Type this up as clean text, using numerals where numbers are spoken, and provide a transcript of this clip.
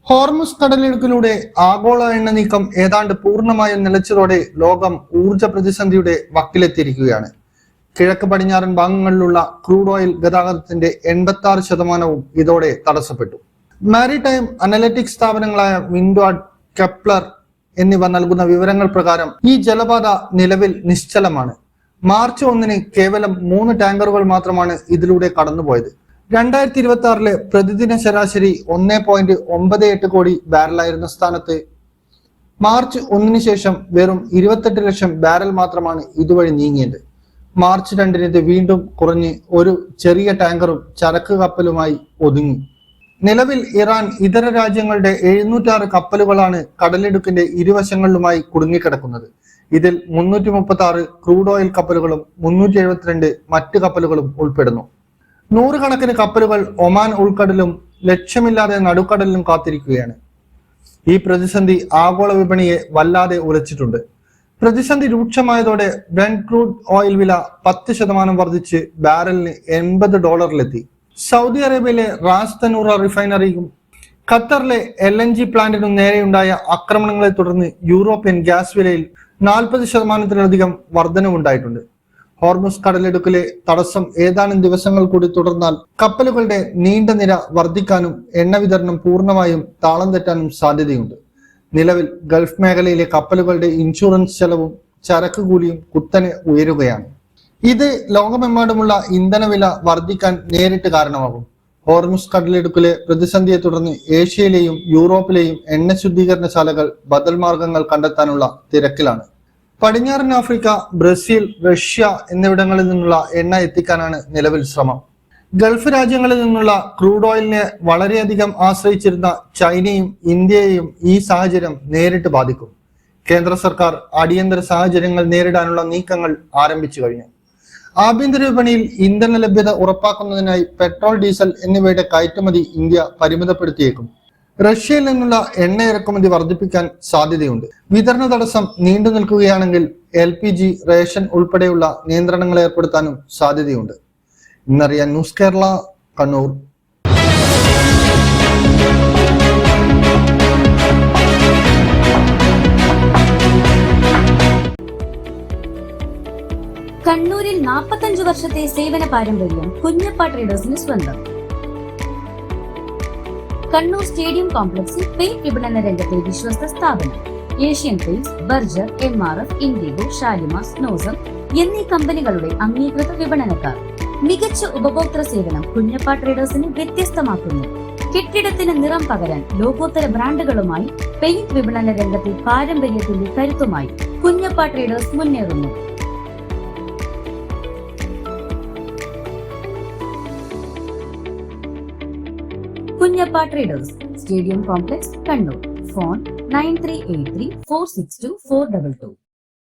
Hormuz കടലിടുക്കിലൂടെ ആഗോള എണ്ണ നീക്കം ഏതാണ്ട് പൂർണ്ണമായും നിലച്ചതോടെ ലോകം ഊർജ പ്രതിസന്ധിയുടെ വക്കിലെത്തിയിരിക്കുകയാണ്. കിഴക്ക് പടിഞ്ഞാറൻ ഭാഗങ്ങളിലുള്ള ക്രൂഡ് ഓയിൽ ഗതാഗതത്തിന്റെ 86% ഇതോടെ തടസ്സപ്പെട്ടു. മാരിടൈം അനലിറ്റിക്സ് സ്ഥാപനങ്ങളായ വിൻഡ്വാർഡ്, കെപ്ലർ എന്നിവ നൽകുന്ന വിവരങ്ങൾ പ്രകാരം ഈ ജലപാത നിലവിൽ നിശ്ചലമാണ്. മാർച്ച് 1 കേവലം 3 ടാങ്കറുകൾ മാത്രമാണ് ഇതിലൂടെ കടന്നുപോയത്. 2026 പ്രതിദിന ശരാശരി 1.98 കോടി ബാരലായിരുന്ന സ്ഥാനത്ത് മാർച്ച് 1 ശേഷം വെറും 28 ലക്ഷം ബാരൽ മാത്രമാണ് ഇതുവഴി നീങ്ങിയത്. മാർച്ച് 2 ഇത് വീണ്ടും കുറഞ്ഞ് ഒരു ചെറിയ ടാങ്കറും ചരക്ക് കപ്പലുമായി ഒതുങ്ങി. നിലവിൽ ഇറാൻ ഇതര രാജ്യങ്ങളുടെ 706 കപ്പലുകളാണ് കടലിടുക്കിന്റെ ഇരുവശങ്ങളിലുമായി കുടുങ്ങിക്കിടക്കുന്നത്. ഇതിൽ 336 ക്രൂഡ് ഓയിൽ കപ്പലുകളും 372 മറ്റ് കപ്പലുകളും ഉൾപ്പെടുന്നു. 100 കണക്കിന് കപ്പലുകൾ ഒമാൻ ഉൾക്കടലും ലക്ഷ്യമില്ലാതെ നടുക്കടലിലും കാത്തിരിക്കുകയാണ്. ഈ പ്രതിസന്ധി ആഗോള വിപണിയെ വല്ലാതെ ഉലച്ചിട്ടുണ്ട്. പ്രതിസന്ധി രൂക്ഷമായതോടെ ബ്രെന്റ് ക്രൂഡ് ഓയിൽ വില 10% വർദ്ധിച്ച് ബാരലിന് $80 സൗദി അറേബ്യയിലെ റാസ് തനൂറ റിഫൈനറിയും ഖത്തറിലെ LNG പ്ലാന്റിനും നേരെയുണ്ടായ ആക്രമണങ്ങളെ തുടർന്ന് യൂറോപ്യൻ ഗ്യാസ് വിലയിൽ 40%-ലധികം വർധനവുണ്ടായിട്ടുണ്ട്. ഹോർമുസ് കടലിടുക്കിലെ തടസ്സം ഏതാനും ദിവസങ്ങൾ കൂടി തുടർന്നാൽ കപ്പലുകളുടെ നീണ്ട നിര വർദ്ധിക്കാനും എണ്ണ വിതരണം പൂർണ്ണമായും താളം തെറ്റാനും സാധ്യതയുണ്ട്. നിലവിൽ ഗൾഫ് മേഖലയിലെ കപ്പലുകളുടെ ഇൻഷുറൻസ് ചെലവും ചരക്ക് കൂലിയും കുത്തനെ ഉയരുകയാണ്. ഇത് ലോകമെമ്പാടുമുള്ള ഇന്ധനവില വർദ്ധിക്കാൻ നേരിട്ട് കാരണമാകും. ഹോർമുസ് കടലിടുക്കിലെ പ്രതിസന്ധിയെ തുടർന്ന് ഏഷ്യയിലെയും യൂറോപ്പിലെയും എണ്ണ ശുദ്ധീകരണശാലകൾ ബദൽ മാർഗങ്ങൾ കണ്ടെത്താനുള്ള തിരക്കിലാണ്. പടിഞ്ഞാറൻ ആഫ്രിക്ക, ബ്രസീൽ, റഷ്യ എന്നിവിടങ്ങളിൽ നിന്നുള്ള എണ്ണ എത്തിക്കാനാണ് നിലവിൽ ശ്രമം. ഗൾഫ് രാജ്യങ്ങളിൽ നിന്നുള്ള ക്രൂഡ് ഓയിലിനെ വളരെയധികം ആശ്രയിച്ചിരുന്ന ചൈനയും ഇന്ത്യയെയും ഈ സാഹചര്യം നേരിട്ട് ബാധിക്കും. കേന്ദ്ര സർക്കാർ അടിയന്തര സാഹചര്യങ്ങൾ നേരിടാനുള്ള നീക്കങ്ങൾ ആരംഭിച്ചു കഴിഞ്ഞു. ആഭ്യന്തര വിപണിയിൽ ഇന്ധന ലഭ്യത ഉറപ്പാക്കുന്നതിനായി പെട്രോൾ, ഡീസൽ എന്നിവയുടെ കയറ്റുമതി ഇന്ത്യ പരിമിതപ്പെടുത്തിയേക്കും. റഷ്യയിൽ നിന്നുള്ള എണ്ണ ഇറക്കുമതി വർദ്ധിപ്പിക്കാൻ സാധ്യതയുണ്ട്. വിതരണ തടസ്സം നീണ്ടു നിൽക്കുകയാണെങ്കിൽ LPG, റേഷൻ ഉൾപ്പെടെയുള്ള നിയന്ത്രണങ്ങൾ ഏർപ്പെടുത്താനും സാധ്യതയുണ്ട്. ഇന്നറിയാൻ ന്യൂസ് കേരള, കണ്ണൂർ. കണ്ണൂരിൽ 45 വർഷത്തെ സേവന പാരമ്പര്യം കുഞ്ഞപ്പ ട്രേഡേഴ്സിന് സ്വന്തം. കണ്ണൂർ സ്റ്റേഡിയം കോംപ്ലക്സിൽ പെയിന്റ് വിപണന രംഗത്തെ വിശ്വസ്ത സ്ഥാപനം. Asian paints, Berger, MRF, IndiGo, Shalimar, സ്നോസം എന്നീ കമ്പനികളുടെ അംഗീകൃത വിപണനക്കാർ. മികച്ച ഉപഭോക്തൃ സേവനം കുഞ്ഞപ്പ ട്രേഡേഴ്സിനെ വ്യത്യസ്തമാക്കുന്നു. കെട്ടിടത്തിന് നിറം പകരാൻ ലോകോത്തര ബ്രാൻഡുകളുമായി പെയിന്റ് വിപണന രംഗത്തെ പാരമ്പര്യത്തിന്റെ കരുത്തുമായി കുഞ്ഞപ്പ ട്രേഡേഴ്സ് മുന്നേറുന്നു. Kunjappa traders, stadium complex, Kannur. Phone 9383 462 422.